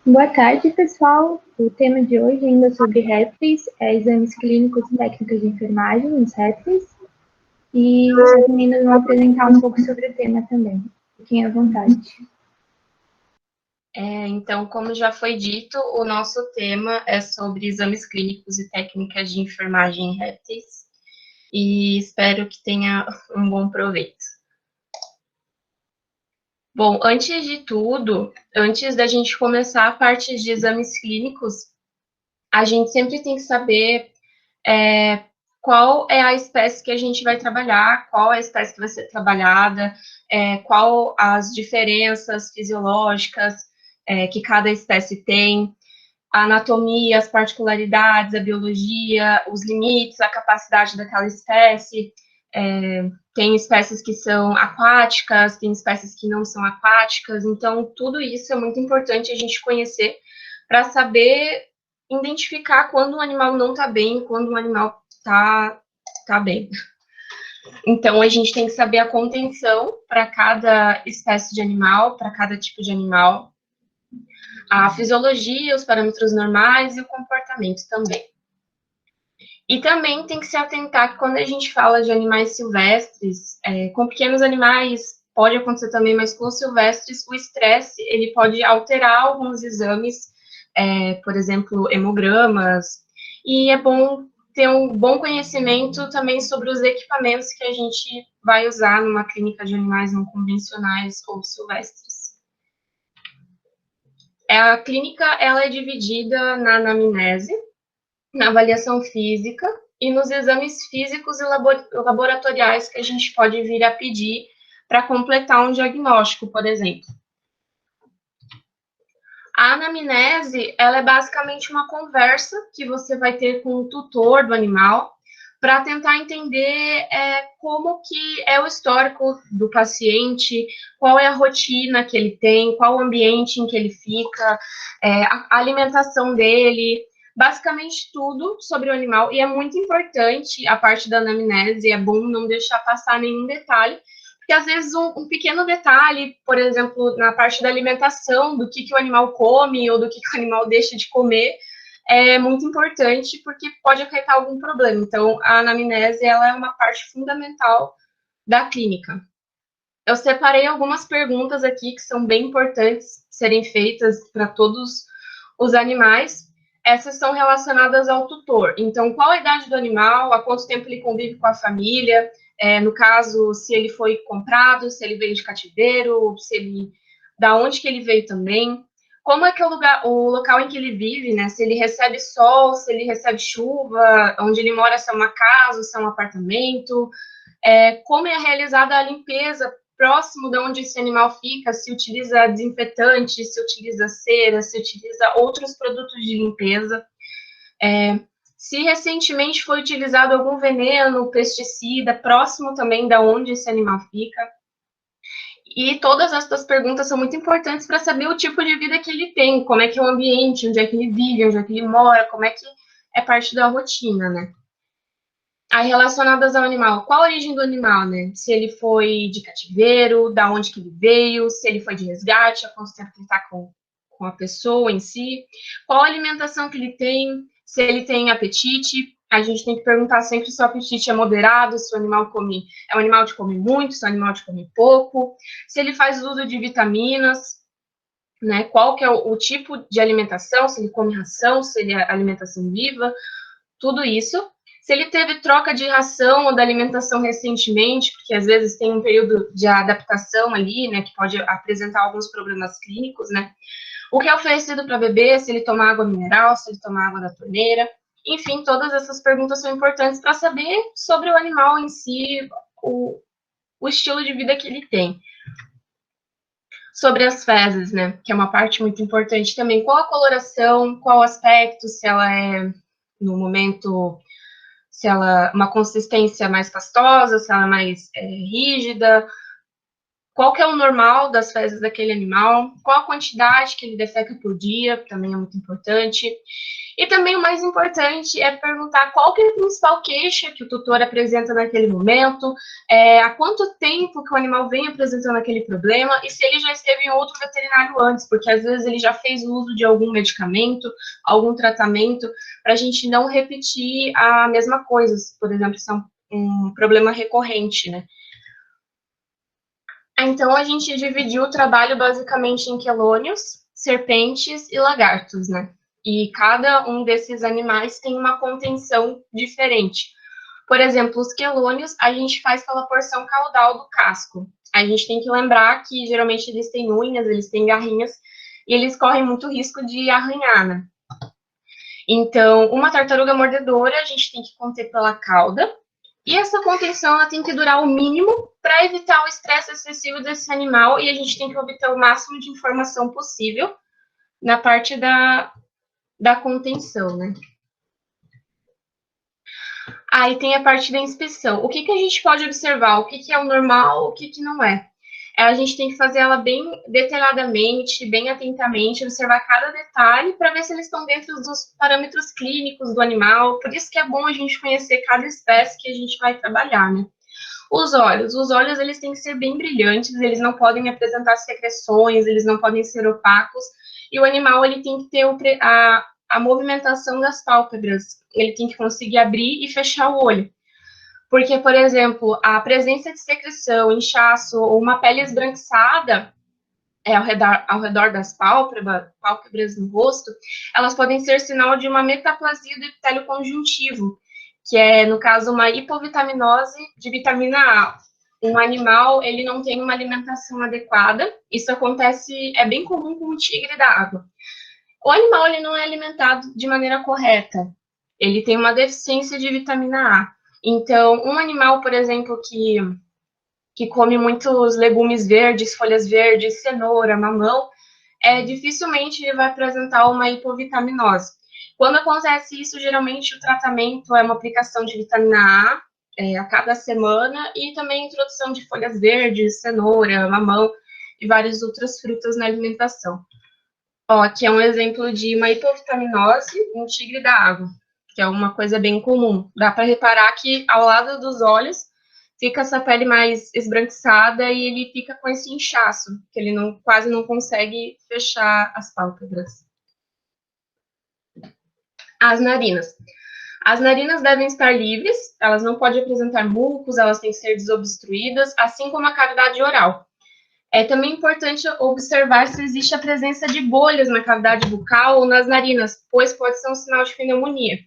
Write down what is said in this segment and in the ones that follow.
Boa tarde, pessoal. O tema de hoje ainda é sobre répteis, exames clínicos e técnicas de enfermagem nos répteis. E as meninas vão apresentar um pouco sobre o tema também. Fiquem à vontade. Então, como já foi dito, o nosso tema é sobre exames clínicos e técnicas de enfermagem em répteis, e espero que tenha um bom proveito. Bom, antes de tudo, antes da gente começar a parte de exames clínicos, a gente sempre tem que saber qual é a espécie que a gente vai trabalhar, qual é a espécie que vai ser trabalhada, qual as diferenças fisiológicas que cada espécie tem, a anatomia, as particularidades, a biologia, os limites, a capacidade daquela espécie. Tem espécies que são aquáticas, tem espécies que não são aquáticas, então tudo isso é muito importante a gente conhecer para saber identificar quando um animal não está bem, quando um animal está bem. Então, a gente tem que saber a contenção para cada espécie de animal, para cada tipo de animal, a fisiologia, os parâmetros normais e o comportamento também. E também tem que se atentar que quando a gente fala de animais silvestres, com pequenos animais pode acontecer também, mas com os silvestres o estresse ele pode alterar alguns exames, por exemplo, hemogramas, e é bom ter um bom conhecimento também sobre os equipamentos que a gente vai usar numa clínica de animais não convencionais ou silvestres. A clínica ela é dividida na anamnese, na avaliação física e nos exames físicos e laboratoriais que a gente pode vir a pedir para completar um diagnóstico, por exemplo. A anamnese, ela é basicamente uma conversa que você vai ter com o tutor do animal para tentar entender como que é o histórico do paciente, qual é a rotina que ele tem, qual o ambiente em que ele fica, a alimentação dele, basicamente tudo sobre o animal. E é muito importante a parte da anamnese, é bom não deixar passar nenhum detalhe, porque às vezes um pequeno detalhe, por exemplo, na parte da alimentação, do que o animal come ou do que o animal deixa de comer, é muito importante porque pode acarretar algum problema. Então, a anamnese ela é uma parte fundamental da clínica. Eu separei algumas perguntas aqui que são bem importantes serem feitas para todos os animais. Essas são relacionadas ao tutor. Então, qual a idade do animal, há quanto tempo ele convive com a família, no caso, se ele foi comprado, se ele veio de cativeiro, se ele, da onde que ele veio também, como é que é o local em que ele vive, né? Se ele recebe sol, se ele recebe chuva, onde ele mora, se é uma casa, se é um apartamento, como é realizada a limpeza próximo de onde esse animal fica, se utiliza desinfetante, se utiliza cera, se utiliza outros produtos de limpeza, se recentemente foi utilizado algum veneno, pesticida, próximo também da onde esse animal fica. E todas essas perguntas são muito importantes para saber o tipo de vida que ele tem, como é que é o ambiente, onde é que ele vive, onde é que ele mora, como é que é parte da rotina, né? Aí relacionadas ao animal, qual a origem do animal, né? Se ele foi de cativeiro, da onde que ele veio, se ele foi de resgate, há quanto tempo que ele está com a pessoa em si, qual a alimentação que ele tem, se ele tem apetite, a gente tem que perguntar sempre se o apetite é moderado, se o animal come, é um animal de comer muito, se é um animal de comer pouco, se ele faz uso de vitaminas, né? Qual que é o tipo de alimentação, se ele come ração, se ele é alimentação viva, tudo isso. Se ele teve troca de ração ou da alimentação recentemente, porque às vezes tem um período de adaptação ali, né, que pode apresentar alguns problemas clínicos, né? O que é oferecido para beber, se ele toma água mineral, se ele toma água da torneira. Enfim, todas essas perguntas são importantes para saber sobre o animal em si, o estilo de vida que ele tem. Sobre as fezes, né, que é uma parte muito importante também. Qual a coloração, qual o aspecto, se ela é, no momento, se ela uma consistência mais pastosa, se ela é mais rígida, qual que é o normal das fezes daquele animal, qual a quantidade que ele defeca por dia, também é muito importante. E também o mais importante é perguntar qual que é a principal queixa que o tutor apresenta naquele momento, há quanto tempo que o animal vem apresentando aquele problema e se ele já esteve em outro veterinário antes, porque às vezes ele já fez uso de algum medicamento, algum tratamento, para a gente não repetir a mesma coisa, por exemplo, se é um problema recorrente, né? Então, a gente dividiu o trabalho basicamente em quelônios, serpentes e lagartos, né? E cada um desses animais tem uma contenção diferente. Por exemplo, os quelônios a gente faz pela porção caudal do casco. A gente tem que lembrar que geralmente eles têm unhas, eles têm garrinhas, e eles correm muito risco de arranhar, né? Então, uma tartaruga mordedora a gente tem que conter pela cauda, e essa contenção ela tem que durar o mínimo para evitar o estresse excessivo desse animal e a gente tem que obter o máximo de informação possível na parte da contenção, né? Aí tem a parte da inspeção. O que a gente pode observar? O que é o normal, o que não é? A gente tem que fazer ela bem detalhadamente, bem atentamente, observar cada detalhe para ver se eles estão dentro dos parâmetros clínicos do animal. Por isso que é bom a gente conhecer cada espécie que a gente vai trabalhar, né? Os olhos eles têm que ser bem brilhantes, eles não podem apresentar secreções, eles não podem ser opacos, e o animal ele tem que ter a movimentação das pálpebras, ele tem que conseguir abrir e fechar o olho. Porque, por exemplo, a presença de secreção, inchaço ou uma pele esbranquiçada ao redor das pálpebras no rosto, elas podem ser sinal de uma metaplasia do epitélio conjuntivo, que é, no caso, uma hipovitaminose de vitamina A. Um animal, ele não tem uma alimentação adequada, isso acontece, é bem comum com o tigre da água. O animal, ele não é alimentado de maneira correta, ele tem uma deficiência de vitamina A. Então, um animal, por exemplo, que come muitos legumes verdes, folhas verdes, cenoura, mamão, dificilmente ele vai apresentar uma hipovitaminose. Quando acontece isso, geralmente o tratamento é uma aplicação de vitamina A a cada semana e também a introdução de folhas verdes, cenoura, mamão e várias outras frutas na alimentação. Ó, aqui é um exemplo de uma hipovitaminose no tigre da água, que é uma coisa bem comum. Dá para reparar que ao lado dos olhos fica essa pele mais esbranquiçada e ele fica com esse inchaço, que ele quase não consegue fechar as pálpebras. As narinas. As narinas devem estar livres, elas não podem apresentar mucos, elas têm que ser desobstruídas, assim como a cavidade oral. É também importante observar se existe a presença de bolhas na cavidade bucal ou nas narinas, pois pode ser um sinal de pneumonia.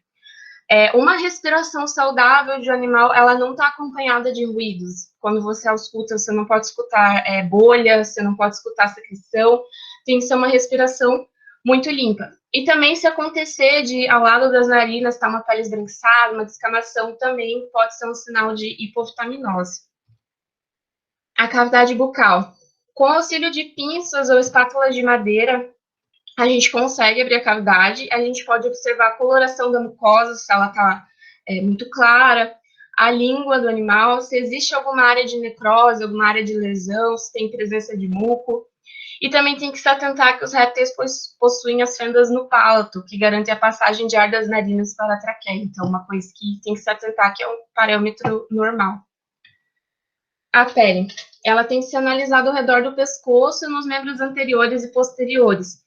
Uma respiração saudável de um animal, ela não está acompanhada de ruídos. Quando você escuta, você não pode escutar bolhas, você não pode escutar secreção, tem que ser uma respiração muito limpa. E também, se acontecer de, ao lado das narinas, estar uma pele esbranquiçada, uma descamação, também pode ser um sinal de hipovitaminose. A cavidade bucal. Com auxílio de pinças ou espátulas de madeira, a gente consegue abrir a cavidade, a gente pode observar a coloração da mucosa, se ela está muito clara, a língua do animal, se existe alguma área de necrose, alguma área de lesão, se tem presença de muco. E também tem que se atentar que os répteis possuem as fendas no palato, que garantem a passagem de ar das narinas para a traqueia. Então, uma coisa que tem que se atentar, que é um parâmetro normal. A pele. Ela tem que ser analisada ao redor do pescoço e nos membros anteriores e posteriores.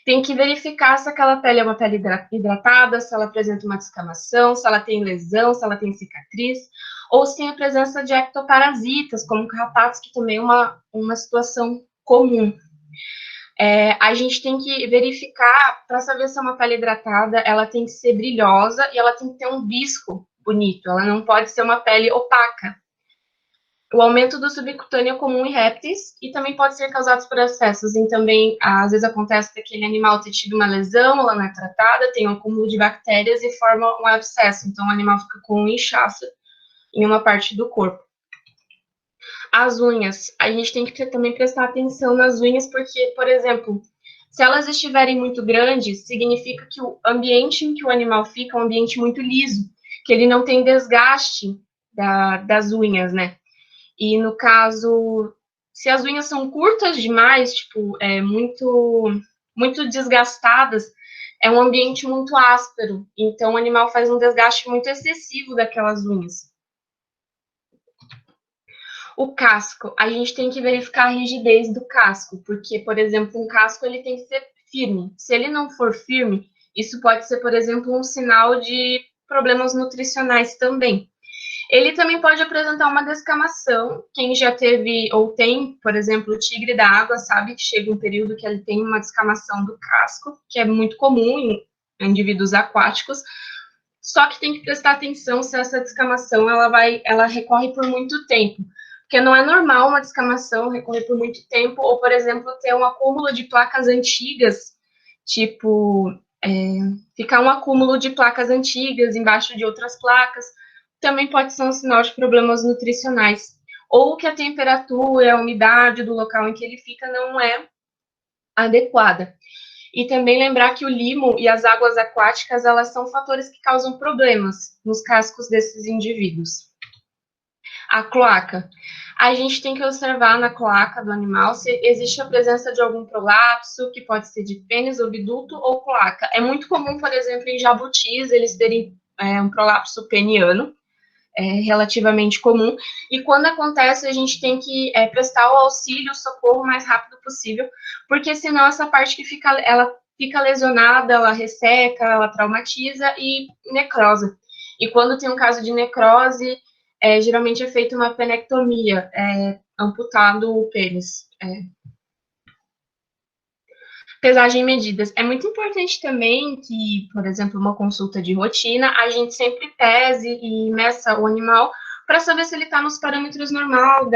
Tem que verificar se aquela pele é uma pele hidratada, se ela apresenta uma descamação, se ela tem lesão, se ela tem cicatriz, ou se tem a presença de ectoparasitas, como carrapatos, que também é uma situação comum. A gente tem que verificar, para saber se é uma pele hidratada, ela tem que ser brilhosa e ela tem que ter um visco bonito, ela não pode ser uma pele opaca. O aumento do subcutâneo é comum em répteis e também pode ser causado por excessos. E também, às vezes, acontece que aquele animal ter tido uma lesão, ela não é tratada, tem um acúmulo de bactérias e forma um abscesso. Então, o animal fica com um inchaço em uma parte do corpo. As unhas. A gente tem que também prestar atenção nas unhas, porque, por exemplo, se elas estiverem muito grandes, significa que o ambiente em que o animal fica é um ambiente muito liso, que ele não tem desgaste das unhas, né? E, no caso, Se as unhas são curtas demais, tipo, muito desgastadas, é um ambiente muito áspero, então o animal faz um desgaste muito excessivo daquelas unhas. O casco, a gente tem que verificar a rigidez do casco, porque, por exemplo, um casco ele tem que ser firme. Se ele não for firme, isso pode ser, por exemplo, um sinal de problemas nutricionais também. Ele também pode apresentar uma descamação. Quem já teve ou tem, por exemplo, o tigre da água, sabe que chega um período que ele tem uma descamação do casco, que é muito comum em indivíduos aquáticos. Só que tem que prestar atenção se essa descamação ela recorre por muito tempo. Porque não é normal uma descamação recorrer por muito tempo, ou, por exemplo, ter um acúmulo de placas antigas, tipo, ficar um acúmulo de placas antigas embaixo de outras placas, também pode ser um sinal de problemas nutricionais. Ou que a temperatura, a umidade do local em que ele fica não é adequada. E também lembrar que o limo e as águas aquáticas, elas são fatores que causam problemas nos cascos desses indivíduos. A cloaca. A gente tem que observar na cloaca do animal se existe a presença de algum prolapso, que pode ser de pênis, obduto ou cloaca. É muito comum, por exemplo, em jabutis, eles terem um prolapso peniano, relativamente comum, e quando acontece, a gente tem que prestar o auxílio, o socorro o mais rápido possível, porque senão essa parte que ela fica lesionada, ela resseca, ela traumatiza e necrosa. E quando tem um caso de necrose, geralmente é feita uma penectomia, amputado o pênis. Pesagem e medidas. É muito importante também que, por exemplo, uma consulta de rotina, a gente sempre pese e meça o animal para saber se ele está nos parâmetros normal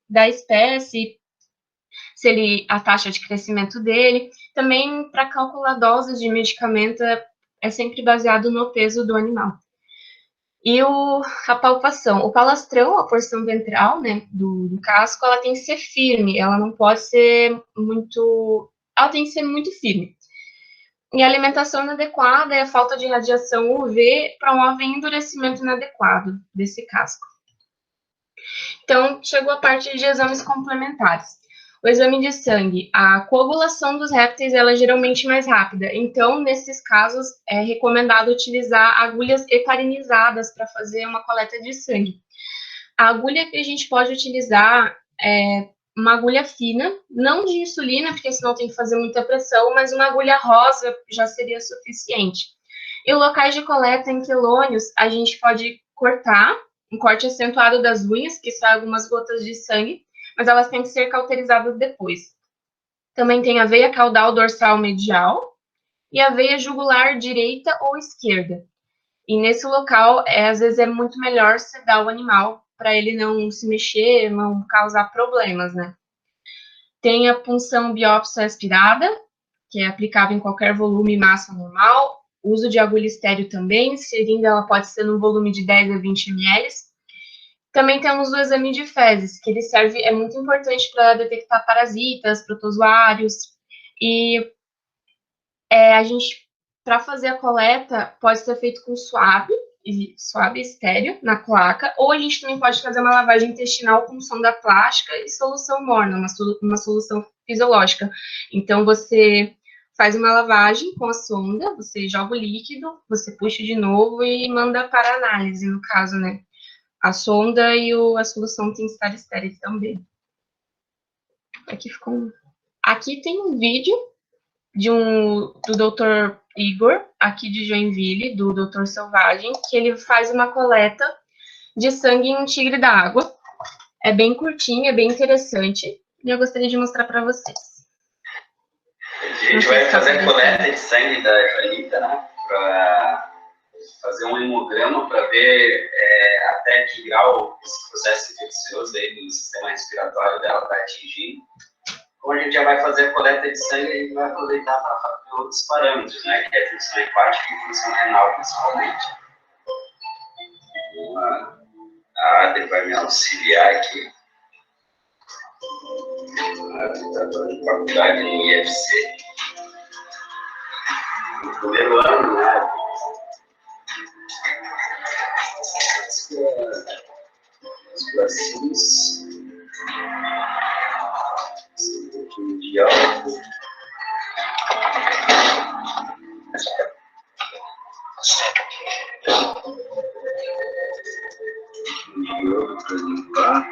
da espécie, se a taxa de crescimento dele. Também para calcular doses de medicamento é sempre baseado no peso do animal. E a palpação. O palastrão, a porção ventral, né, do casco, ela tem que ser firme, ela não pode ser muito... Ela tem que ser muito firme. E a alimentação inadequada e a falta de radiação UV promovem endurecimento inadequado desse casco. Então, chegou a parte de exames complementares. O exame de sangue, a coagulação dos répteis ela é geralmente mais rápida. Então, nesses casos, é recomendado utilizar agulhas heparinizadas para fazer uma coleta de sangue. A agulha que a gente pode utilizar é uma agulha fina, não de insulina, porque senão tem que fazer muita pressão, mas uma agulha rosa já seria suficiente. E locais de coleta em quelônios, a gente pode cortar, um corte acentuado das unhas, que sai algumas gotas de sangue, mas elas têm que ser cauterizadas depois. Também tem a veia caudal dorsal medial e a veia jugular direita ou esquerda. E nesse local, às vezes é muito melhor sedar o animal para ele não se mexer, não causar problemas, né? Tem a punção biópsia aspirada, que é aplicável em qualquer volume e massa normal. O uso de agulha estéreo também, seringa ela pode ser no volume de 10 a 20 ml. Também temos o exame de fezes, que ele serve, é muito importante para detectar parasitas, protozoários. E a gente, para fazer a coleta, pode ser feito com suave estéreo na cloaca, ou a gente também pode fazer uma lavagem intestinal com sonda plástica e solução morna, uma solução fisiológica. Então, você faz uma lavagem com a sonda, você joga o líquido, você puxa de novo e manda para análise, no caso, né? A sonda e a solução tem que estar estéril também. Aqui tem um vídeo do Dr. Igor, aqui de Joinville, do Dr. Selvagem, que ele faz uma coleta de sangue em tigre da água. É bem curtinho, é bem interessante, e eu gostaria de mostrar para vocês. A gente vai fazer a coleta de sangue da Joanita, né, para fazer um hemograma para ver até que grau esse processo infeccioso aí do sistema respiratório dela vai atingir. Como a gente já vai fazer a coleta de sangue, a gente vai aproveitar para fazer outros parâmetros, né, que é a função hepática e função renal, principalmente. A Adri vai me auxiliar aqui. A está dando faculdade no IFC. No primeiro ano, né? Os bracinhos. de iodo para limpar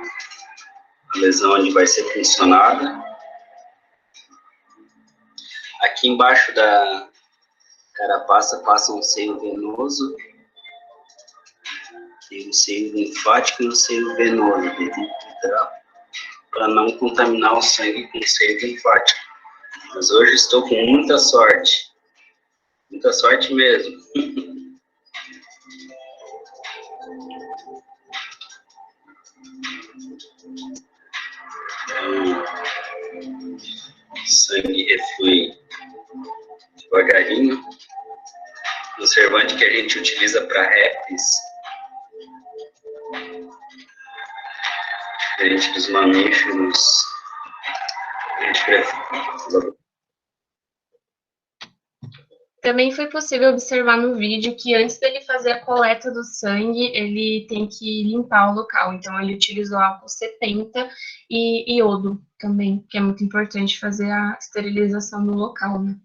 a lesão onde vai ser funcionada. Aqui embaixo da carapaça passa um seio venoso, tem um seio linfático e um seio venoso, para não contaminar o sangue com o seio linfático. Mas hoje estou com muita sorte mesmo. O sangue reflui devagarinho. O conservante que a gente utiliza para herpes, diferente dos mamíferos, a gente prefere. Também foi possível observar no vídeo que antes dele fazer a coleta do sangue, ele tem que limpar o local. Então, ele utilizou álcool 70 e iodo também, que é muito importante fazer a esterilização do local, né?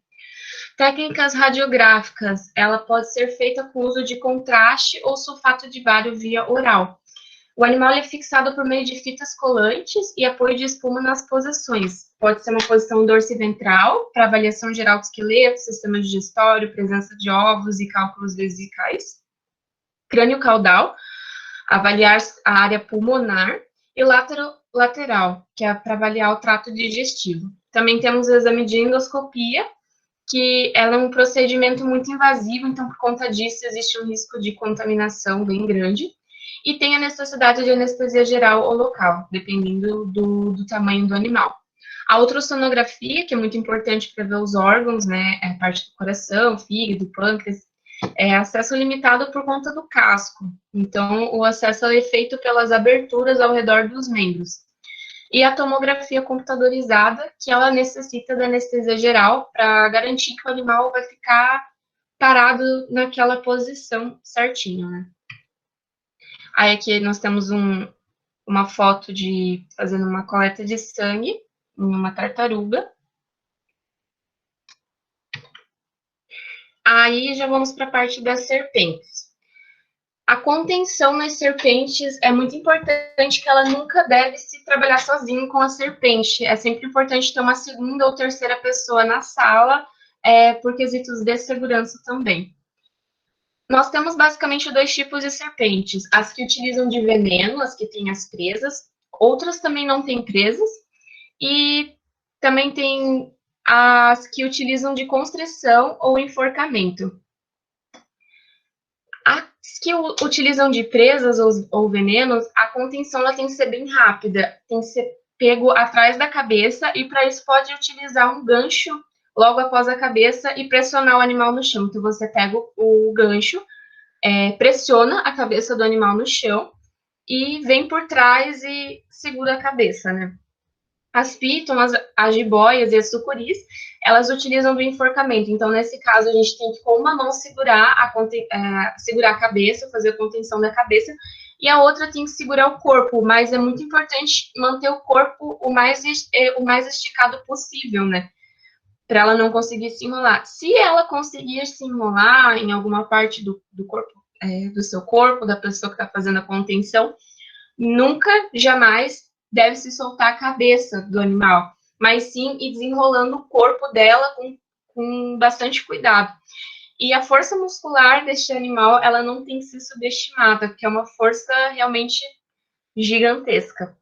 Técnicas radiográficas, ela pode ser feita com uso de contraste ou sulfato de bário via oral. O animal é fixado por meio de fitas colantes e apoio de espuma nas posições. Pode ser uma posição dorsiventral, para avaliação geral do esqueleto, sistema digestório, presença de ovos e cálculos vesicais. Crânio caudal, avaliar a área pulmonar. E lateral, que é para avaliar o trato digestivo. Também temos o exame de endoscopia, que ela é um procedimento muito invasivo, então, por conta disso, existe um risco de contaminação bem grande. E tem a necessidade de anestesia geral ou local, dependendo do tamanho do animal. A ultrassonografia, que é muito importante para ver os órgãos, né, a parte do coração, fígado, pâncreas, é acesso limitado por conta do casco. Então, o acesso é feito pelas aberturas ao redor dos membros. E a tomografia computadorizada, que ela necessita da anestesia geral para garantir que o animal vai ficar parado naquela posição certinho, né? Aí aqui nós temos uma foto de fazendo uma coleta de sangue em uma tartaruga. Aí já vamos para a parte das serpentes. A contenção nas serpentes é muito importante, que ela nunca deve se trabalhar sozinho com a serpente. É sempre importante ter uma segunda ou terceira pessoa na sala, por quesitos de segurança também. Nós temos basicamente dois tipos de serpentes, as que utilizam de veneno, as que têm as presas, outras também não têm presas, e também tem as que utilizam de constrição ou enforcamento. As que utilizam de presas ou venenos, a contenção ela tem que ser bem rápida, tem que ser pego atrás da cabeça, e para isso pode utilizar um gancho logo após a cabeça e pressionar o animal no chão. Então, você pega o gancho, pressiona a cabeça do animal no chão e vem por trás e segura a cabeça, né? As pítonas, as jiboias e as sucuris, elas utilizam do enforcamento. Então, nesse caso, a gente tem que, com uma mão, segurar a cabeça, fazer a contenção da cabeça, e a outra tem que segurar o corpo, mas é muito importante manter o corpo o mais esticado possível, né? Para ela não conseguir se enrolar. Se ela conseguir se enrolar em alguma parte do corpo, do seu corpo, da pessoa que está fazendo a contenção, nunca, jamais deve se soltar a cabeça do animal, mas sim ir desenrolando o corpo dela com bastante cuidado. E a força muscular deste animal, ela não tem que ser subestimada, porque é uma força realmente gigantesca.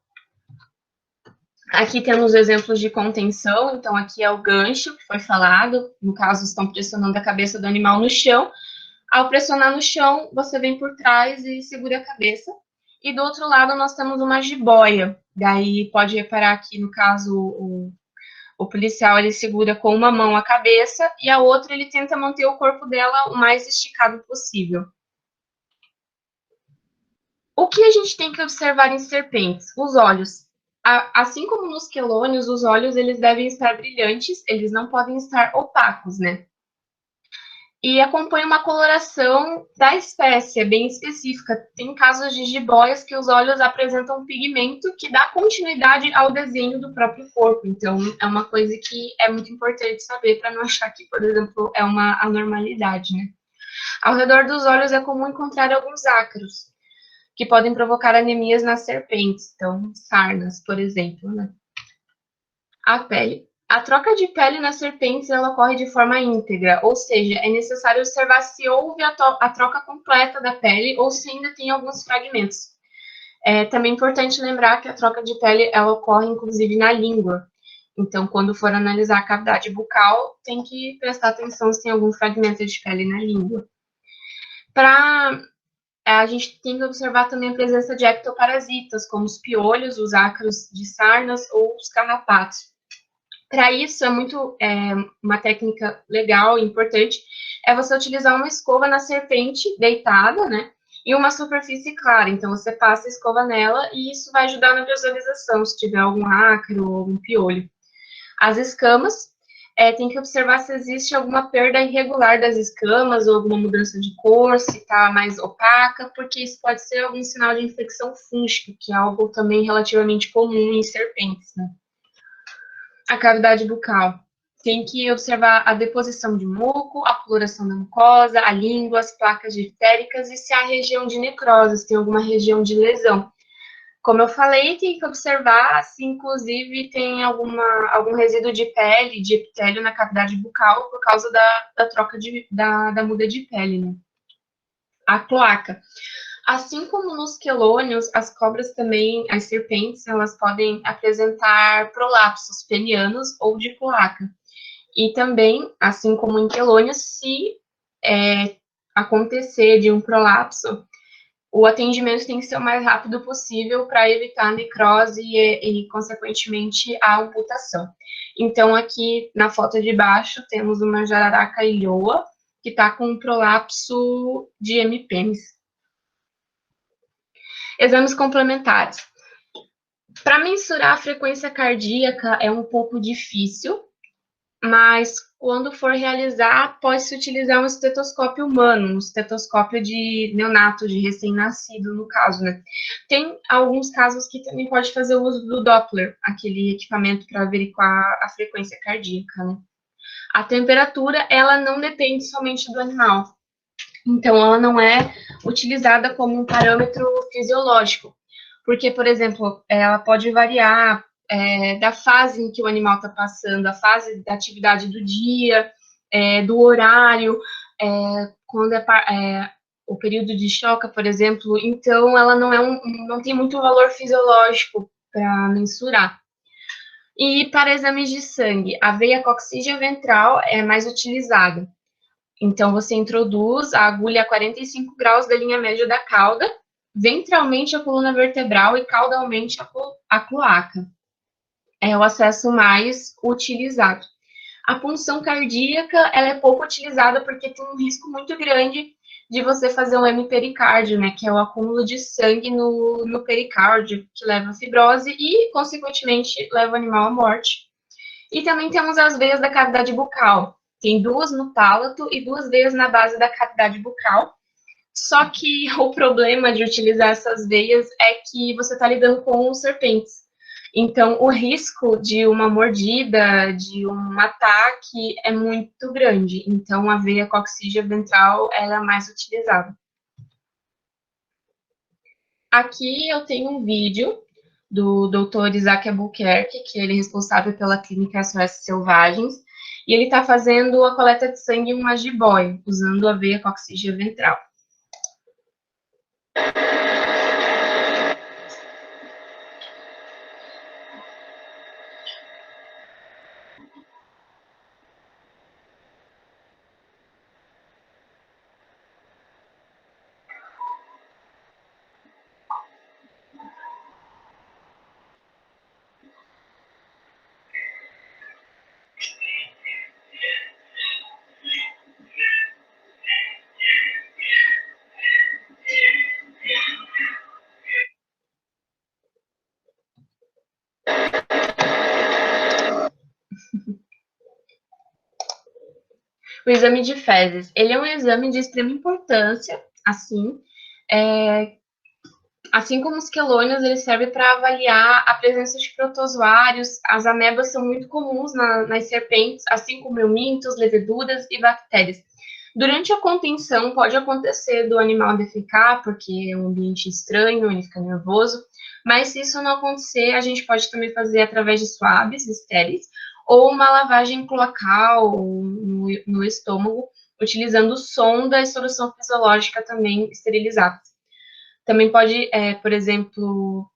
Aqui temos exemplos de contenção, então aqui é o gancho que foi falado, no caso estão pressionando a cabeça do animal no chão. Ao pressionar no chão, você vem por trás e segura a cabeça. E do outro lado nós temos uma jiboia, daí pode reparar aqui no caso o policial ele segura com uma mão a cabeça e a outra ele tenta manter o corpo dela o mais esticado possível. O que a gente tem que observar em serpentes? Os olhos. Assim como nos quelônios, os olhos eles devem estar brilhantes, eles não podem estar opacos, né? E acompanha uma coloração da espécie, é bem específica. Tem casos de jiboias que os olhos apresentam um pigmento que dá continuidade ao desenho do próprio corpo. Então, é uma coisa que é muito importante saber para não achar que, por exemplo, é uma anormalidade, né? Ao redor dos olhos é comum encontrar alguns ácaros. que podem provocar anemias nas serpentes, então, sarnas, por exemplo, né? A pele. A troca de pele nas serpentes ela ocorre de forma íntegra, ou seja, é necessário observar se houve a troca completa da pele ou se ainda tem alguns fragmentos. É também importante lembrar que a troca de pele ela ocorre inclusive na língua. Então, quando for analisar a cavidade bucal, tem que prestar atenção se tem algum fragmento de pele na língua. A gente tem que observar também a presença de ectoparasitas, como os piolhos, os ácaros de sarnas ou os carrapatos. Para isso, uma técnica legal e importante é você utilizar uma escova na serpente deitada, né? E uma superfície clara. Então, você passa a escova nela e isso vai ajudar na visualização, se tiver algum ácaro ou algum piolho. As escamas, tem que observar se existe alguma perda irregular das escamas ou alguma mudança de cor, se está mais opaca, porque isso pode ser algum sinal de infecção fúngica, que é algo também relativamente comum em serpentes, né? A cavidade bucal. Tem que observar a deposição de muco, a coloração da mucosa, a língua, as placas diftericas e se há região de necrose, se tem alguma região de lesão. Como eu falei, tem que observar se, inclusive, tem algum resíduo de pele, de epitélio na cavidade bucal por causa da troca da muda de pele, né? A cloaca. Assim como nos quelônios, as cobras também, as serpentes, elas podem apresentar prolapsos penianos ou de cloaca. E também, assim como em quelônios, se acontecer de um prolapso, o atendimento tem que ser o mais rápido possível para evitar a necrose e, consequentemente, a amputação. Então, aqui na foto de baixo, temos uma jararaca ilhoa, que está com um prolapso de hemipênis. Exames complementares. Para mensurar a frequência cardíaca é um pouco difícil, mas quando for realizar, pode-se utilizar um estetoscópio humano, um estetoscópio de neonato, de recém-nascido, no caso, né? Tem alguns casos que também pode fazer o uso do Doppler, aquele equipamento para averiguar a frequência cardíaca, né? A temperatura, ela não depende somente do animal. Então, ela não é utilizada como um parâmetro fisiológico, porque, por exemplo, ela pode variar da fase em que o animal está passando, a fase da atividade do dia, do horário, quando o período de choca, por exemplo. Então, ela não tem muito valor fisiológico para mensurar. E para exames de sangue, a veia coxígea ventral é mais utilizada. Então, você introduz a agulha a 45 graus da linha média da cauda, ventralmente a coluna vertebral e caudalmente a cloaca. É o acesso mais utilizado. A punção cardíaca, ela é pouco utilizada porque tem um risco muito grande de você fazer um hemipericárdio, né, que é o acúmulo de sangue no pericárdio, que leva a fibrose e, consequentemente, leva o animal à morte. E também temos as veias da cavidade bucal. Tem 2 no palato e 2 veias na base da cavidade bucal. Só que o problema de utilizar essas veias é que você está lidando com serpentes. Então, o risco de uma mordida, de um ataque, é muito grande. Então, a veia coxígea ventral ela é mais utilizada. Aqui eu tenho um vídeo do Dr. Isaac Albuquerque, que ele é responsável pela clínica SOS Selvagens, e ele está fazendo a coleta de sangue em uma jiboia, usando a veia coxígea ventral. O exame de fezes, ele é um exame de extrema importância, assim como os quelônios, ele serve para avaliar a presença de protozoários. As amebas são muito comuns nas serpentes, assim como eumintos, leveduras e bactérias. Durante a contenção, pode acontecer do animal defecar, porque é um ambiente estranho, ele fica nervoso, mas se isso não acontecer, a gente pode também fazer através de swabs estéreis, ou uma lavagem cloacal no estômago, utilizando sonda e solução fisiológica também esterilizada. Também pode, por exemplo,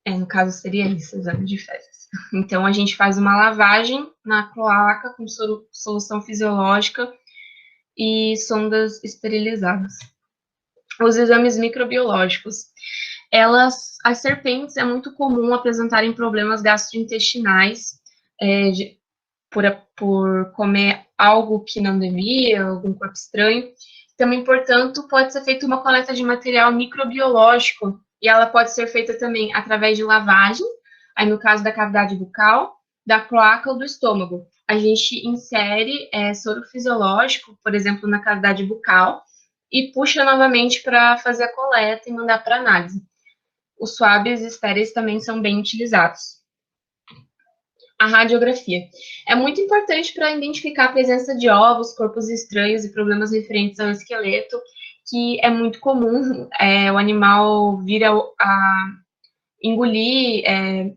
no caso seria isso, exame de fezes. Então, a gente faz uma lavagem na cloaca com solução fisiológica e sondas esterilizadas. Os exames microbiológicos. As serpentes é muito comum apresentarem problemas gastrointestinais por comer algo que não devia, algum corpo estranho. Também, portanto, pode ser feita uma coleta de material microbiológico e ela pode ser feita também através de lavagem, aí no caso da cavidade bucal, da cloaca ou do estômago. A gente insere soro fisiológico, por exemplo, na cavidade bucal, e puxa novamente para fazer a coleta e mandar para análise. Os swabs estéreis também são bem utilizados. A radiografia. É muito importante para identificar a presença de ovos, corpos estranhos e problemas referentes ao esqueleto, que é muito comum o animal vir a engolir,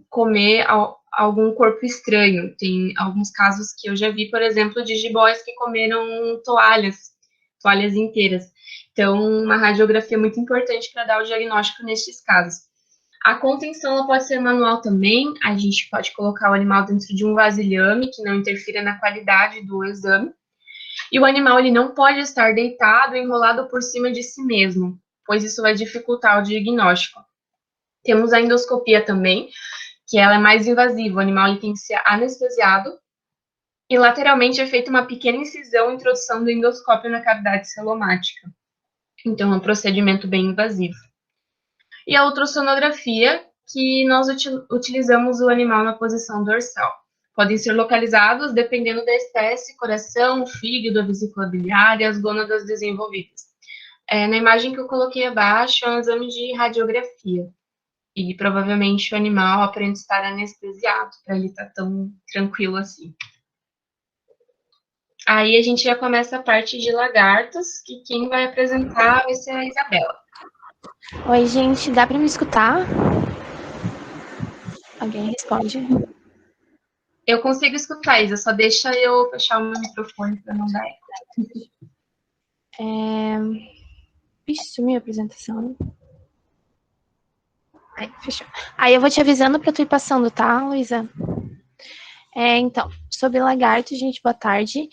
comer algum corpo estranho. Tem alguns casos que eu já vi, por exemplo, de jibois que comeram toalhas inteiras. Então, uma radiografia é muito importante para dar o diagnóstico nestes casos. A contenção ela pode ser manual também, a gente pode colocar o animal dentro de um vasilhame que não interfira na qualidade do exame. E o animal ele não pode estar deitado e enrolado por cima de si mesmo, pois isso vai dificultar o diagnóstico. Temos a endoscopia também, que ela é mais invasiva, o animal ele tem que ser anestesiado e lateralmente é feita uma pequena incisão e introdução do endoscópio na cavidade celomática. Então é um procedimento bem invasivo. E a ultrassonografia, que nós utilizamos o animal na posição dorsal. Podem ser localizados, dependendo da espécie, coração, fígado, a vesícula biliar e as gônadas desenvolvidas. Na imagem que eu coloquei abaixo, é um exame de radiografia. E provavelmente o animal aparenta estar anestesiado, para ele estar tão tranquilo assim. Aí a gente já começa a parte de lagartos, que quem vai apresentar vai ser a Isabela. Oi, gente, dá para me escutar? Alguém responde? Eu consigo escutar, Isa, só deixa eu fechar o meu microfone para não dar eco. Vixe, sumiu a apresentação, né? Aí, fechou. Aí eu vou te avisando para tu ir passando, tá, Luísa? Então, sobre lagartos, gente, boa tarde.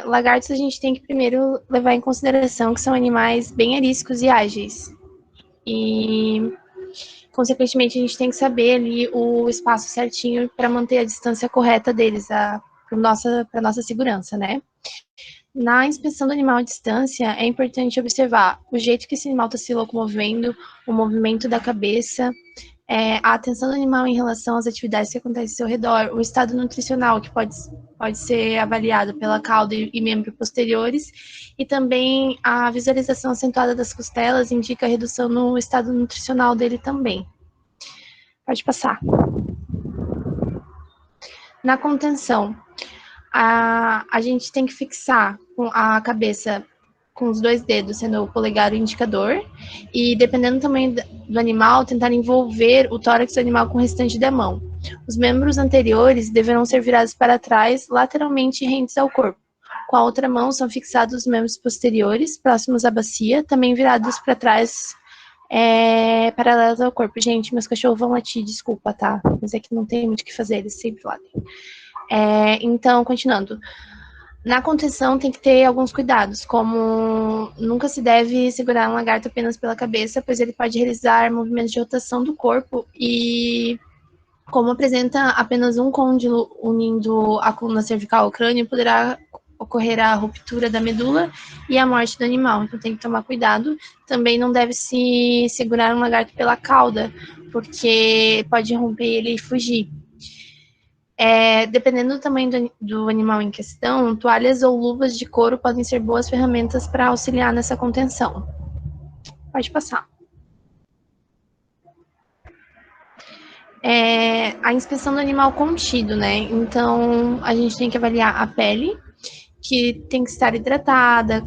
Lagartos a gente tem que primeiro levar em consideração que são animais bem ariscos e ágeis. E, consequentemente, a gente tem que saber ali o espaço certinho para manter a distância correta deles, para nossa segurança, né? Na inspeção do animal à distância, é importante observar o jeito que esse animal está se locomovendo, o movimento da cabeça, a atenção do animal em relação às atividades que acontecem ao seu redor, o estado nutricional, que pode ser avaliado pela cauda e membros posteriores, e também a visualização acentuada das costelas indica redução no estado nutricional dele também. Pode passar. Na contenção, a gente tem que fixar a cabeça com os 2 dedos, sendo o polegar e o indicador, e dependendo do tamanho do animal, tentar envolver o tórax do animal com o restante da mão. Os membros anteriores deverão ser virados para trás, lateralmente rentes ao corpo. Com a outra mão são fixados os membros posteriores, próximos à bacia, também virados para trás, paralelos ao corpo. Gente, meus cachorros vão latir, desculpa, tá? Mas é que não tem muito o que fazer, eles sempre latem. Então, continuando. Na contenção tem que ter alguns cuidados, como nunca se deve segurar um lagarto apenas pela cabeça, pois ele pode realizar movimentos de rotação do corpo e, como apresenta apenas um côndilo unindo a coluna cervical ao crânio, poderá ocorrer a ruptura da medula e a morte do animal, então tem que tomar cuidado. Também não deve se segurar um lagarto pela cauda, porque pode romper ele e fugir. Dependendo do tamanho do animal em questão, toalhas ou luvas de couro podem ser boas ferramentas para auxiliar nessa contenção. Pode passar. A inspeção do animal contido, né? Então, a gente tem que avaliar a pele, que tem que estar hidratada,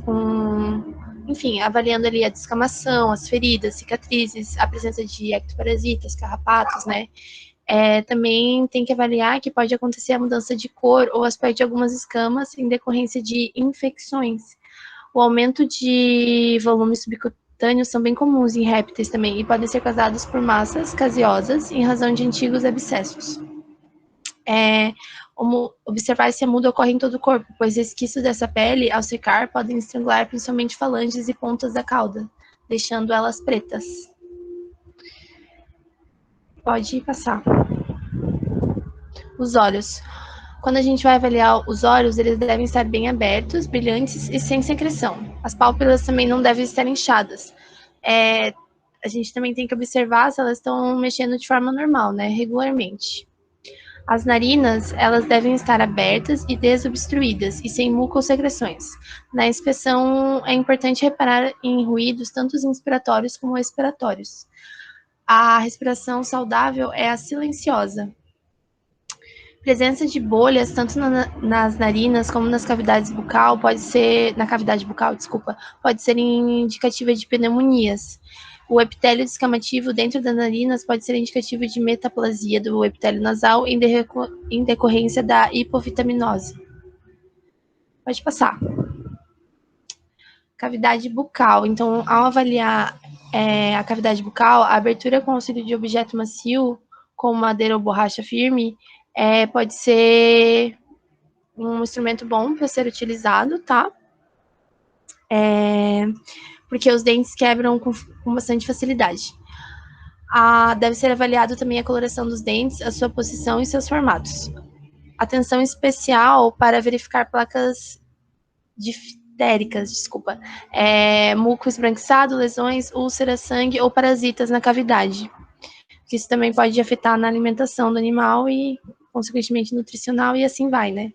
enfim, avaliando ali a descamação, as feridas, cicatrizes, a presença de ectoparasitas, carrapatos, né? Também tem que avaliar que pode acontecer a mudança de cor ou aspecto de algumas escamas em decorrência de infecções. O aumento de volume subcutâneo são bem comuns em répteis também e podem ser causados por massas caseosas em razão de antigos abscessos. Observar se a muda ocorre em todo o corpo, pois resquícios dessa pele, ao secar, podem estrangular principalmente falanges e pontas da cauda, deixando elas pretas. Pode passar. Os olhos. Quando a gente vai avaliar os olhos, eles devem estar bem abertos, brilhantes e sem secreção. As pálpebras também não devem estar inchadas. A gente também tem que observar se elas estão mexendo de forma normal, né, regularmente. As narinas, elas devem estar abertas e desobstruídas e sem mucosecreções. Na inspeção, é importante reparar em ruídos tanto inspiratórios como expiratórios. A respiração saudável é a silenciosa. Presença de bolhas tanto nas narinas como nas cavidades bucal pode ser indicativa de pneumonias. O epitélio descamativo dentro das narinas pode ser indicativo de metaplasia do epitélio nasal em decorrência da hipovitaminose. Pode passar. Cavidade bucal. Então, ao avaliar a cavidade bucal, a abertura com auxílio de objeto macio, como madeira ou borracha firme, pode ser um instrumento bom para ser utilizado, tá? Porque os dentes quebram com bastante facilidade. Deve ser avaliado também a coloração dos dentes, a sua posição e seus formatos. Atenção especial para verificar placas diftéricas, muco esbranquiçado, lesões, úlceras, sangue ou parasitas na cavidade. Que isso também pode afetar na alimentação do animal e, consequentemente, nutricional e assim vai, né?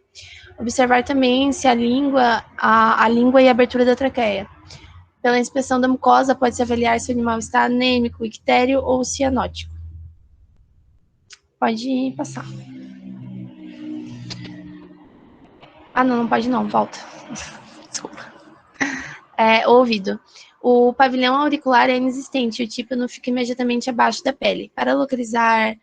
Observar também se a língua e a abertura da traqueia. Pela inspeção da mucosa, pode-se avaliar se o animal está anêmico, ictéreo ou cianótico. Pode passar. Não pode não, volta. Desculpa. Ouvido. O pavilhão auricular é inexistente e o tímpano fica imediatamente abaixo da pele. Para localizar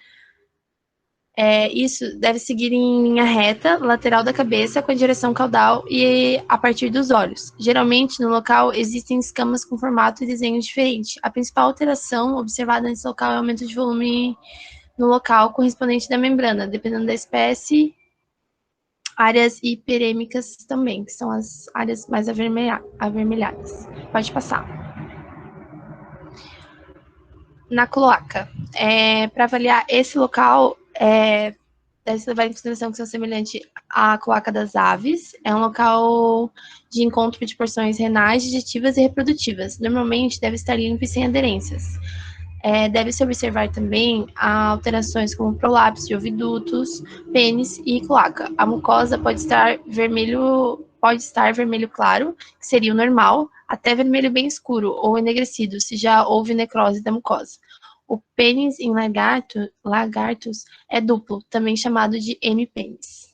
isso, deve seguir em linha reta, lateral da cabeça, com a direção caudal e a partir dos olhos. Geralmente, no local, existem escamas com formato e desenho diferente. A principal alteração observada nesse local é o aumento de volume no local correspondente da membrana, dependendo da espécie. Áreas hiperêmicas também, que são as áreas mais avermelhadas. Pode passar. Na cloaca. Para avaliar esse local, deve-se levar em consideração que são semelhantes à cloaca das aves. É um local de encontro de porções renais, digestivas e reprodutivas. Normalmente, deve estar limpo e sem aderências. Deve-se observar também alterações como prolapso de ovidutos, pênis e cloaca. A mucosa pode estar vermelho claro, que seria o normal, até vermelho bem escuro ou enegrecido, se já houve necrose da mucosa. O pênis em lagartos é duplo, também chamado de hemipênis.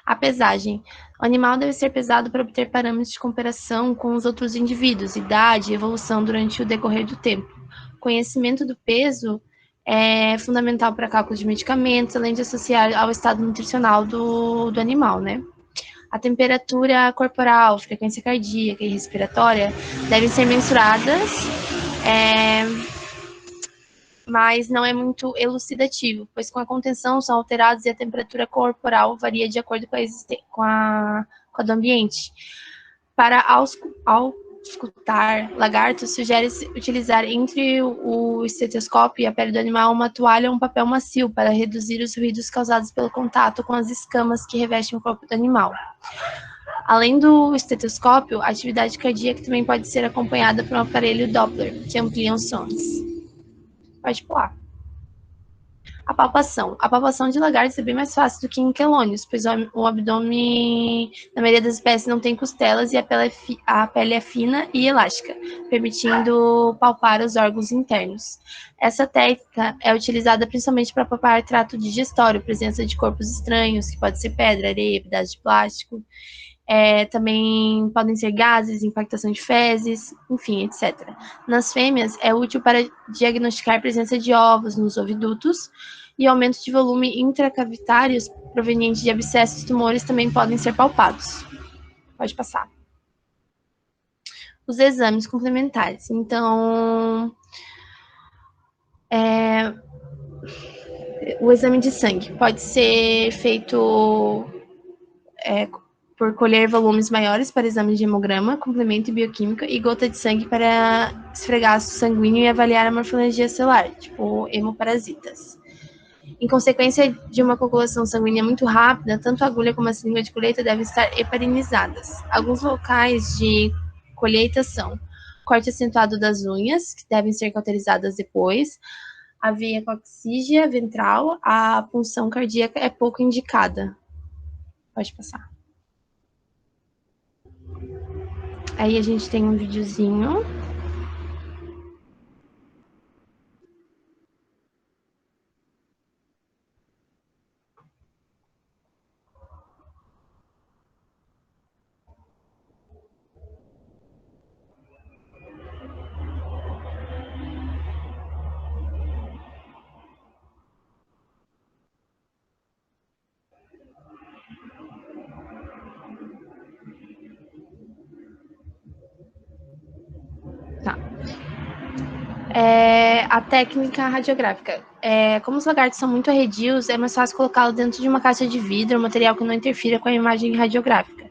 A pesagem. O animal deve ser pesado para obter parâmetros de comparação com os outros indivíduos, idade e evolução durante o decorrer do tempo. O conhecimento do peso é fundamental para cálculo de medicamentos, além de associar ao estado nutricional do animal, né? A temperatura corporal, frequência cardíaca e respiratória devem ser mensuradas, mas não é muito elucidativo, pois com a contenção são alterados e a temperatura corporal varia de acordo com a do ambiente. Para auscultar lagartos, sugere-se utilizar entre o estetoscópio e a pele do animal uma toalha ou um papel macio para reduzir os ruídos causados pelo contato com as escamas que revestem o corpo do animal. Além do estetoscópio, a atividade cardíaca também pode ser acompanhada por um aparelho Doppler, que amplia os sons. Pode pular. A palpação. A palpação de lagartos é bem mais fácil do que em quelônios, pois o abdômen, na maioria das espécies, não tem costelas e a pele é fina e elástica, permitindo palpar os órgãos internos. Essa técnica é utilizada principalmente para palpar trato digestório, presença de corpos estranhos, que pode ser pedra, areia, pedaço de plástico. Também podem ser gases, impactação de fezes, enfim, etc. Nas fêmeas, é útil para diagnosticar a presença de ovos nos ovidutos e aumento de volume intracavitários proveniente de abscessos e tumores também podem ser palpados. Pode passar. Os exames complementares. Então, o exame de sangue pode ser feito por colher volumes maiores para exame de hemograma, complemento e bioquímica, e gota de sangue para esfregaço sanguíneo e avaliar a morfologia celular, tipo hemoparasitas. Em consequência de uma coagulação sanguínea muito rápida, tanto a agulha como a seringa de colheita devem estar heparinizadas. Alguns locais de colheita são corte acentuado das unhas, que devem ser cauterizadas depois, a veia coxígea ventral, a punção cardíaca é pouco indicada. Pode passar. Aí a gente tem um videozinho. Tá. A técnica radiográfica. Como os lagartos são muito arredios, é mais fácil colocá-los dentro de uma caixa de vidro, um material que não interfira com a imagem radiográfica.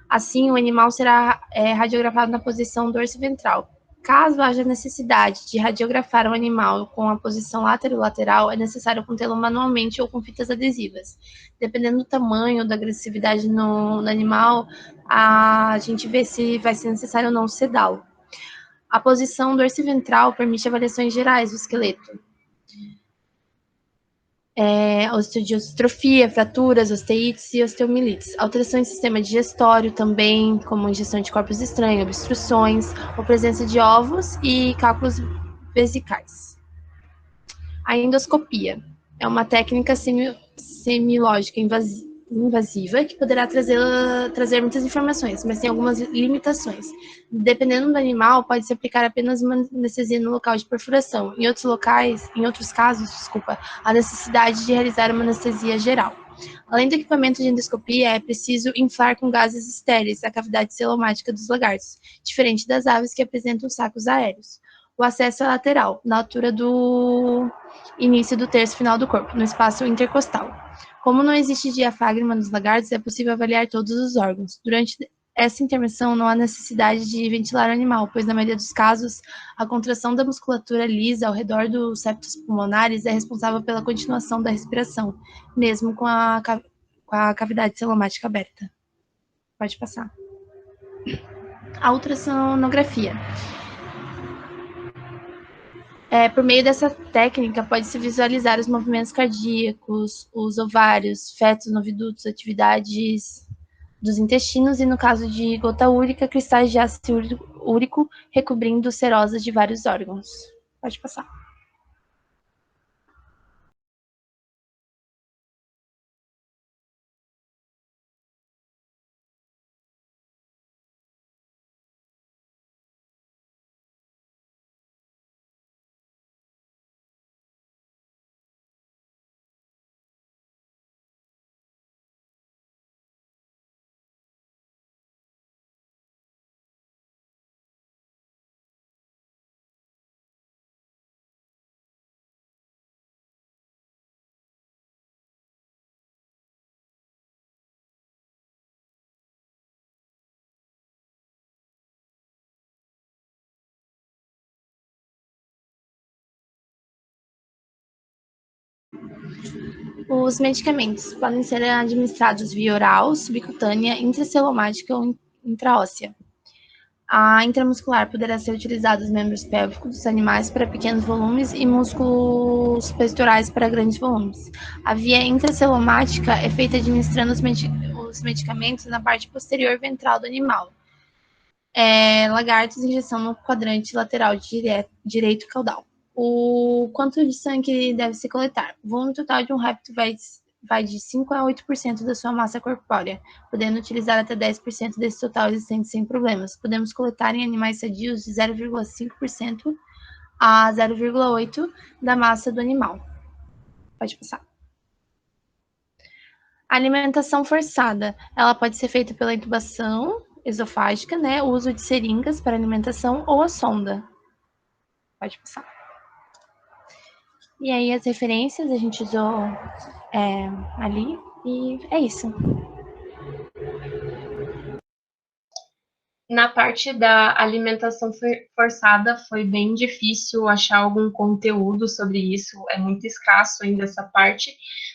Assim, o animal será radiografado na posição dorsiventral. Caso haja necessidade de radiografar o animal com a posição lateral, é necessário contê-lo manualmente ou com fitas adesivas. Dependendo do tamanho, da agressividade no animal, a gente vê se vai ser necessário ou não sedá-lo. A posição dorsiventral permite avaliações gerais do esqueleto. Osteodistrofia, fraturas, osteites e osteomielites. Alterações no sistema digestório também, como ingestão de corpos estranhos, obstruções, ou presença de ovos e cálculos vesicais. A endoscopia é uma técnica semilógica invasiva que poderá trazer muitas informações, mas tem algumas limitações. Dependendo do animal, pode-se aplicar apenas uma anestesia no local de perfuração. Em outros casos, a necessidade de realizar uma anestesia geral. Além do equipamento de endoscopia, é preciso inflar com gases estéreis a cavidade celomática dos lagartos, diferente das aves que apresentam sacos aéreos. O acesso é lateral, na altura do início do terço final do corpo, no espaço intercostal. Como não existe diafragma nos lagartos, é possível avaliar todos os órgãos. Durante essa intervenção, não há necessidade de ventilar o animal, pois, na maioria dos casos, a contração da musculatura lisa ao redor dos septos pulmonares é responsável pela continuação da respiração, mesmo com a cavidade celomática aberta. Pode passar. A ultrassonografia. Por meio dessa técnica, pode-se visualizar os movimentos cardíacos, os ovários, fetos, novidutos, atividades dos intestinos e, no caso de gota úrica, cristais de ácido úrico recobrindo serosas de vários órgãos. Pode passar. Os medicamentos podem ser administrados via oral, subcutânea, intracelomática ou intraóssea. A intramuscular poderá ser utilizada nos membros pélvicos dos animais para pequenos volumes e músculos peitorais para grandes volumes. A via intracelomática é feita administrando os medicamentos na parte posterior ventral do animal. Lagartos, injeção no quadrante lateral direito caudal. O quanto de sangue deve se coletar? O volume total de um réptil vai vai de 5 a 8% da sua massa corpórea, podendo utilizar até 10% desse total existente sem problemas. Podemos coletar em animais sadios de 0,5% a 0,8% da massa do animal. Pode passar. A alimentação forçada, ela pode ser feita pela intubação esofágica, né? O uso de seringas para alimentação ou a sonda. Pode passar. E aí as referências a gente usou ali e é isso. Na parte da alimentação forçada foi bem difícil achar algum conteúdo sobre isso, é muito escasso ainda essa parte,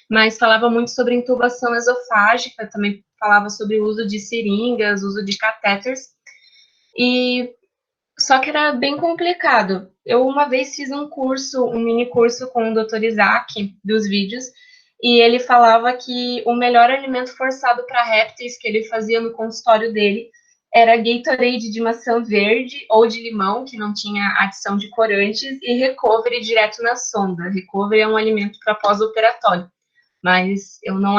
mas falava muito sobre intubação esofágica, também falava sobre o uso de seringas, uso de catéteres, e só que era bem complicado. Eu uma vez fiz um mini curso com o Dr. Isaac, dos vídeos, e ele falava que o melhor alimento forçado para répteis que ele fazia no consultório dele era Gatorade de maçã verde ou de limão, que não tinha adição de corantes, e recovery direto na sonda. Recovery é um alimento para pós-operatório, mas eu não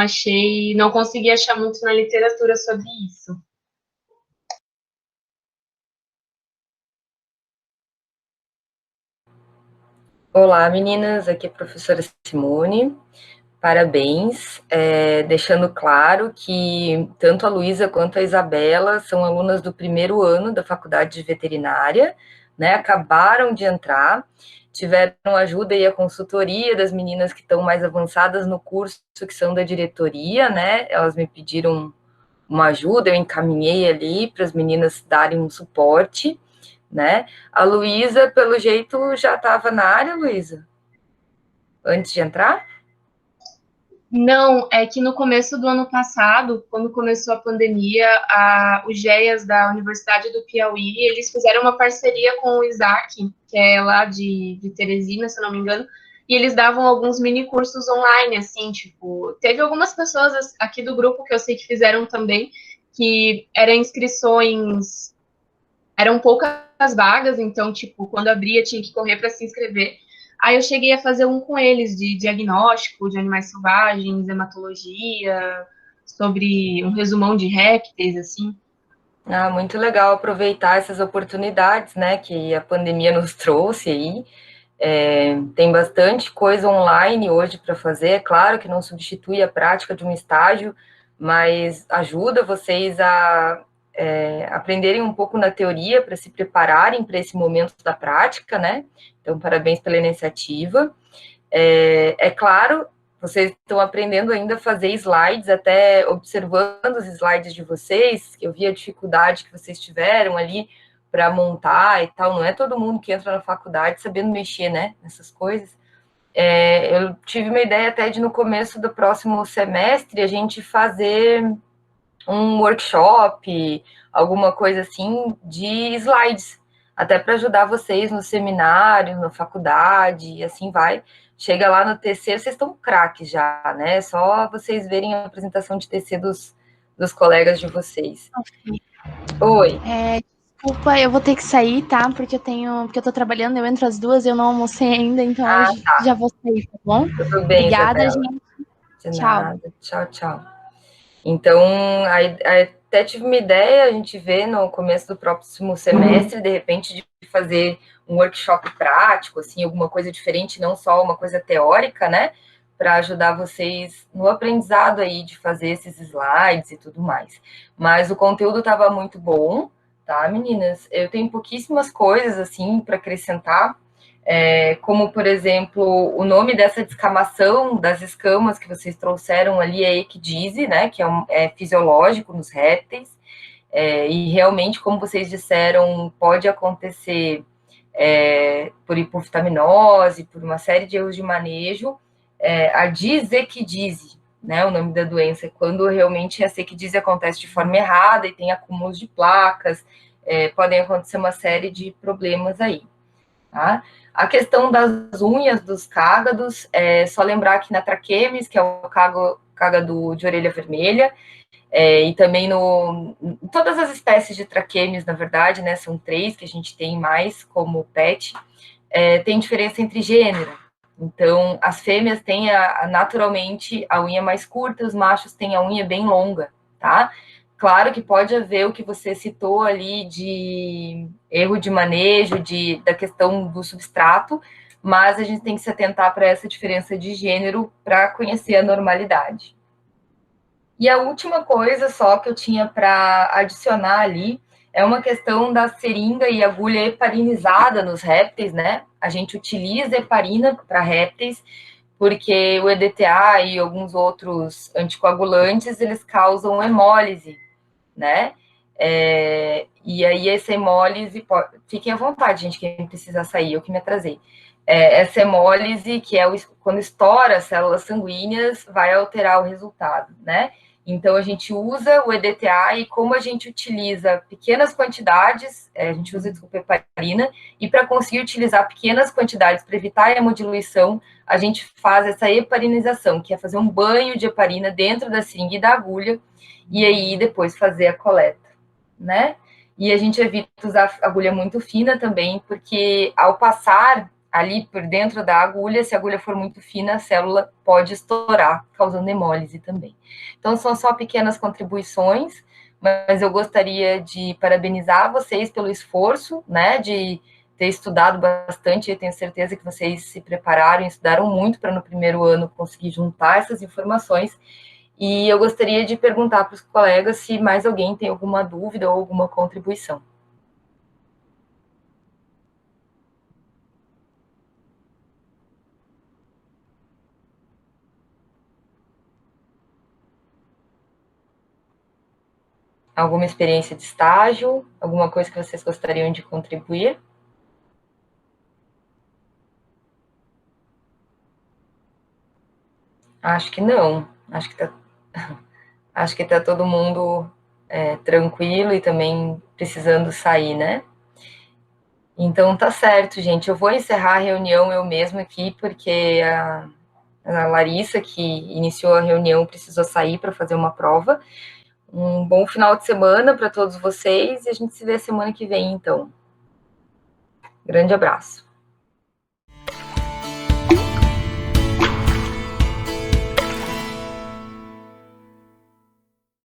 consegui achar muito na literatura sobre isso. Olá, meninas, aqui é a professora Simone, parabéns, deixando claro que tanto a Luísa quanto a Isabela são alunas do primeiro ano da Faculdade de Veterinária, né, acabaram de entrar, tiveram ajuda e a consultoria das meninas que estão mais avançadas no curso, que são da diretoria, né, elas me pediram uma ajuda, eu encaminhei ali para as meninas darem um suporte, né? A Luísa, pelo jeito, já estava na área, Luísa? Antes de entrar? Não, é que no começo do ano passado, quando começou a pandemia, os GEAS da Universidade do Piauí, eles fizeram uma parceria com o Isaac, que é lá de Teresina, se eu não me engano, e eles davam alguns mini cursos online, assim, tipo, teve algumas pessoas aqui do grupo que eu sei que fizeram também, que eram inscrições, eram poucas vagas, então, tipo, quando abria tinha que correr para se inscrever. Aí eu cheguei a fazer um com eles de diagnóstico de animais selvagens, hematologia, sobre um resumão de répteis, assim. Ah, muito legal aproveitar essas oportunidades, né, que a pandemia nos trouxe aí. Tem bastante coisa online hoje para fazer, é claro que não substitui a prática de um estágio, mas ajuda vocês a aprenderem um pouco na teoria para se prepararem para esse momento da prática, né? Então, parabéns pela iniciativa. É claro, vocês estão aprendendo ainda a fazer slides, até observando os slides de vocês, que eu vi a dificuldade que vocês tiveram ali para montar e tal. Não é todo mundo que entra na faculdade sabendo mexer, né, nessas coisas. Eu tive uma ideia até de, no começo do próximo semestre, a gente fazer um workshop, alguma coisa assim, de slides, até para ajudar vocês no seminário, na faculdade, e assim vai. Chega lá no TC, vocês estão craques já, né? Só vocês verem a apresentação de TC dos colegas de vocês. Oi. Desculpa, eu vou ter que sair, tá? Porque eu tô trabalhando, eu entro às 2, eu não almocei ainda, então já vou sair, tá bom? Tudo bem, obrigada, Isabela. gente. De Tchau. nada. Tchau, tchau. Então, até tive uma ideia, a gente vê no começo do próximo semestre, de repente, de fazer um workshop prático, assim, alguma coisa diferente, não só uma coisa teórica, né? Para ajudar vocês no aprendizado aí de fazer esses slides e tudo mais. Mas o conteúdo estava muito bom, tá, meninas? Eu tenho pouquíssimas coisas, assim, para acrescentar, como, por exemplo, o nome dessa descamação das escamas que vocês trouxeram ali é ecdise, né, que é fisiológico nos répteis, e realmente, como vocês disseram, pode acontecer por hipovitaminose, por uma série de erros de manejo, a disequidise, né, o nome da doença, é quando realmente essa ecdise acontece de forma errada e tem acúmulos de placas, podem acontecer uma série de problemas aí, tá? A questão das unhas dos cágados, só lembrar que na traquemes, que é o cágado de orelha vermelha, e também em todas as espécies de traquemes, na verdade, né, são 3 que a gente tem mais como pet, tem diferença entre gênero, Então, as fêmeas têm naturalmente a unha mais curta, os machos têm a unha bem longa, tá? Claro que pode haver o que você citou ali de erro de manejo, da questão do substrato, mas a gente tem que se atentar para essa diferença de gênero para conhecer a normalidade. E a última coisa só que eu tinha para adicionar ali é uma questão da seringa e agulha heparinizada nos répteis, né? A gente utiliza heparina para répteis, porque o EDTA e alguns outros anticoagulantes, eles causam hemólise, né? E aí essa hemólise, fiquem à vontade, gente, quem precisa sair, eu que me atrasei. Essa hemólise, que é quando estoura as células sanguíneas, vai alterar o resultado, né? Então, a gente usa o EDTA e como a gente utiliza pequenas quantidades, a gente usa, desculpa, heparina, e para conseguir utilizar pequenas quantidades para evitar a hemodiluição, a gente faz essa heparinização, que é fazer um banho de heparina dentro da seringa e da agulha, e aí depois fazer a coleta, né? E a gente evita usar agulha muito fina também, porque ao passar ali por dentro da agulha, se a agulha for muito fina, a célula pode estourar, causando hemólise também. Então, são só pequenas contribuições, mas eu gostaria de parabenizar vocês pelo esforço, né, de ter estudado bastante. Eu tenho certeza que vocês se prepararam e estudaram muito para no primeiro ano conseguir juntar essas informações. E eu gostaria de perguntar para os colegas se mais alguém tem alguma dúvida ou alguma contribuição. Alguma experiência de estágio? Alguma coisa que vocês gostariam de contribuir? Acho que não. Acho que tá todo mundo tranquilo e também precisando sair, né? Então tá certo, gente. Eu vou encerrar a reunião eu mesma aqui, porque a Larissa, que iniciou a reunião, precisou sair para fazer uma prova. Um bom final de semana para todos vocês e a gente se vê semana que vem, então. Grande abraço.